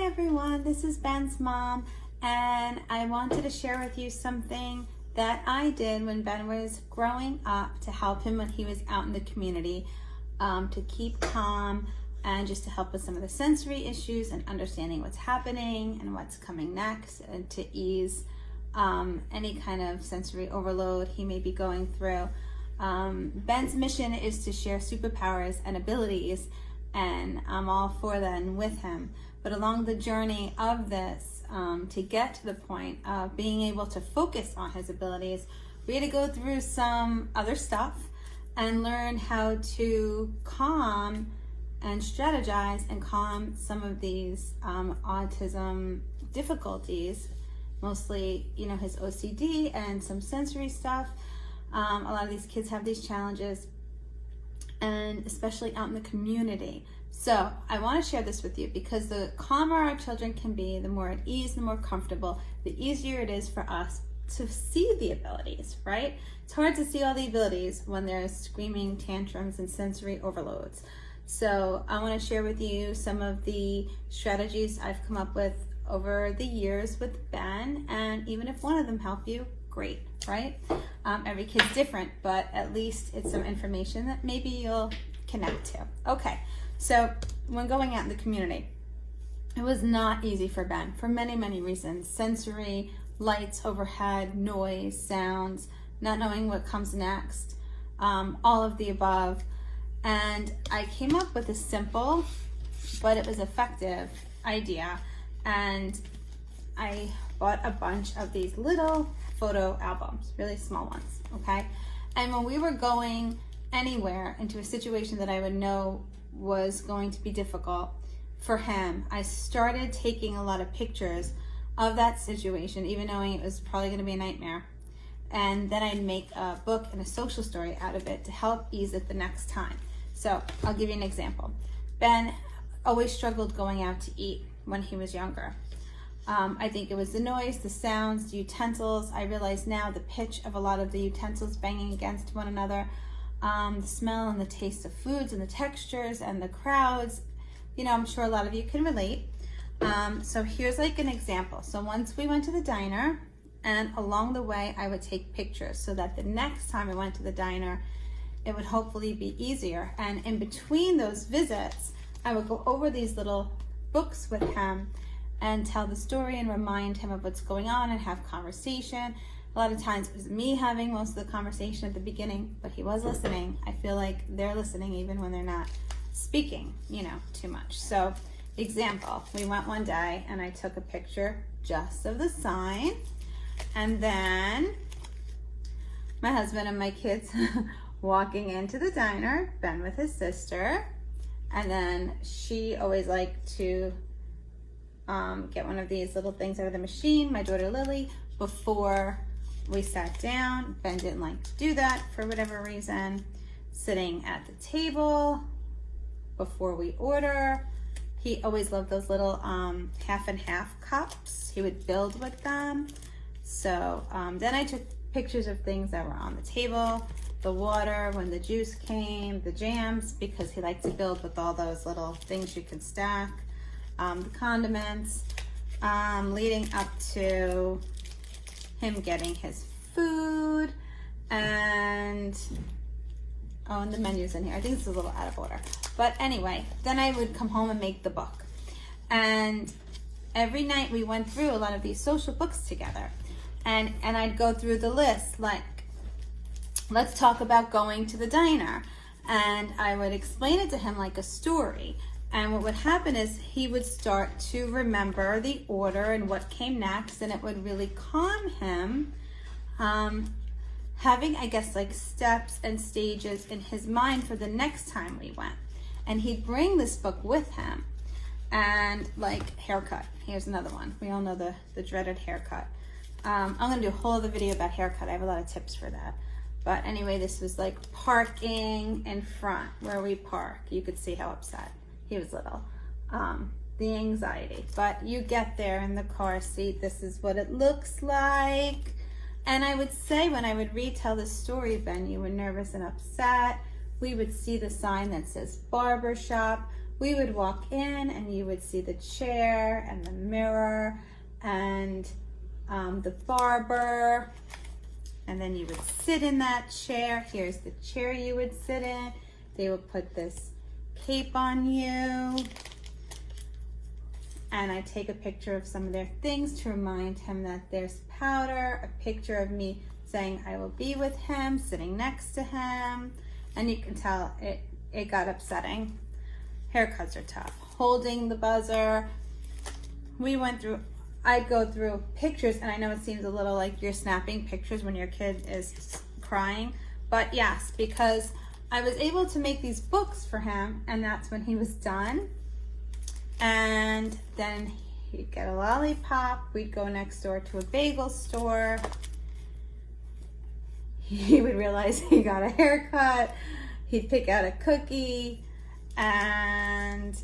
Hi everyone, this is Ben's mom, and I wanted to share with you something that I did when Ben was growing up to help him when he was out in the community, to keep calm and just to help with some of the sensory issues and understanding what's happening and what's coming next, and to ease any kind of sensory overload he may be going through. Ben's mission is to share superpowers and abilities, and I'm all for that and with him. But along the journey of this, to get to the point of being able to focus on his abilities, we had to go through some other stuff and learn how to calm and strategize and calm some of these autism difficulties, mostly, his OCD and some sensory stuff. A lot of these kids have these challenges, and especially out in the community. So I want to share this with you because the calmer our children can be, the more at ease, the more comfortable, the easier it is for us to see the abilities, right? It's hard to see all the abilities when there's screaming tantrums and sensory overloads. So I want to share with you some of the strategies I've come up with over the years with Ben, and even if one of them help you, great, right? Every kid's different, but at least it's some information that maybe you'll connect to. Okay, so when going out in the community, it was not easy for Ben for many, many reasons. Sensory, lights overhead, noise, sounds, not knowing what comes next, all of the above. And I came up with a simple, but it was effective idea. And I bought a bunch of these little photo albums, really small ones, okay? And when we were going anywhere into a situation that I would know was going to be difficult for him, I started taking a lot of pictures of that situation, even knowing it was probably gonna be a nightmare. And then I'd make a book and a social story out of it to help ease it the next time. So I'll give you an example. Ben always struggled going out to eat when he was younger. I think it was the noise, the sounds, the utensils. I realize now the pitch of a lot of the utensils banging against one another, the smell and the taste of foods and the textures and the crowds. I'm sure a lot of you can relate. So here's like an example. So once we went to the diner, and along the way I would take pictures so that the next time I went to the diner, it would hopefully be easier. And in between those visits, I would go over these little books with him and tell the story and remind him of what's going on and have conversation. A lot of times it was me having most of the conversation at the beginning, but he was listening. I feel like they're listening even when they're not speaking, too much. So example, we went one day and I took a picture just of the sign, and then my husband and my kids walking into the diner, Ben with his sister, and then she always liked to get one of these little things out of the machine, my daughter Lily, before we sat down. Ben didn't like to do that for whatever reason. Sitting at the table before we order. He always loved those little half and half cups. He would build with them. So then I took pictures of things that were on the table, the water, when the juice came, the jams, because he liked to build with all those little things you could stack, the condiments, leading up to him getting his food, and the menu's in here. I think it's a little out of order. But anyway, then I would come home and make the book. And every night we went through a lot of these social books together. And I'd go through the list, like, let's talk about going to the diner. And I would explain it to him like a story. And what would happen is he would start to remember the order and what came next, and it would really calm him, having, I guess, like steps and stages in his mind for the next time we went. And he'd bring this book with him. And like haircut, here's another one. We all know the dreaded haircut. I'm gonna do a whole other video about haircut. I have a lot of tips for that. But anyway, this was like parking in front where we park. You could see how upset he was little. The anxiety. But you get there in the car seat, this is what it looks like. And I would say when I would retell the story, Ben, you were nervous and upset. We would see the sign that says barber shop. we would walk in and you would see the chair and the mirror and the barber, and then you would sit in that chair. Here's the chair you would sit in. They would put this cape on you, and I take a picture of some of their things to remind him that there's powder, a picture of me saying I will be with him, sitting next to him, and you can tell it got upsetting. Haircuts are tough. Holding the buzzer. I'd go through pictures, and I know it seems a little like you're snapping pictures when your kid is crying, but yes, because I was able to make these books for him, and that's when he was done. And then he'd get a lollipop. We'd go next door to a bagel store. He would realize he got a haircut. He'd pick out a cookie, and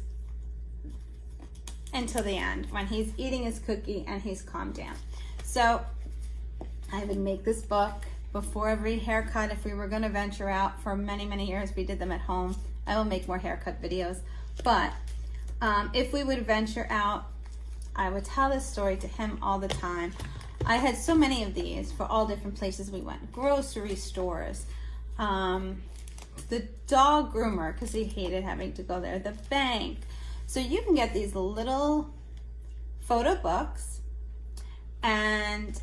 until the end when he's eating his cookie and he's calmed down. So I would make this book before every haircut. If we were going to venture out, for many years we did them at home. I will make more haircut videos, but if we would venture out, I would tell this story to him all the time. I had so many of these for all different places we went. Grocery stores, the dog groomer, because he hated having to go there, the bank. So you can get these little photo books, and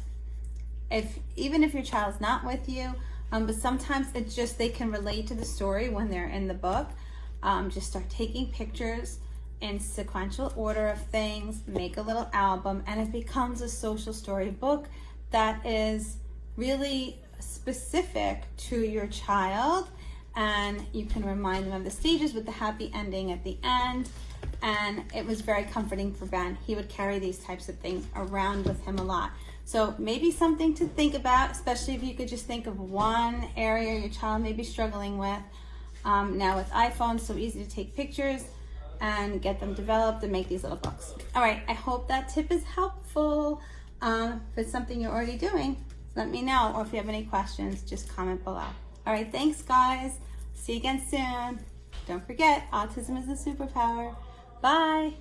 even if your child's not with you, but sometimes it's just they can relate to the story when they're in the book. Just start taking pictures in sequential order of things, make a little album, and it becomes a social story book that is really specific to your child, and you can remind them of the stages with the happy ending at the end. And it was very comforting for Ben. He would carry these types of things around with him a lot. So maybe something to think about, especially if you could just think of one area your child may be struggling with. Now with iPhones, so easy to take pictures and get them developed and make these little books. All right, I hope that tip is helpful. If it's something you're already doing, let me know. Or if you have any questions, just comment below. All right, thanks guys. See you again soon. Don't forget, autism is a superpower. Bye.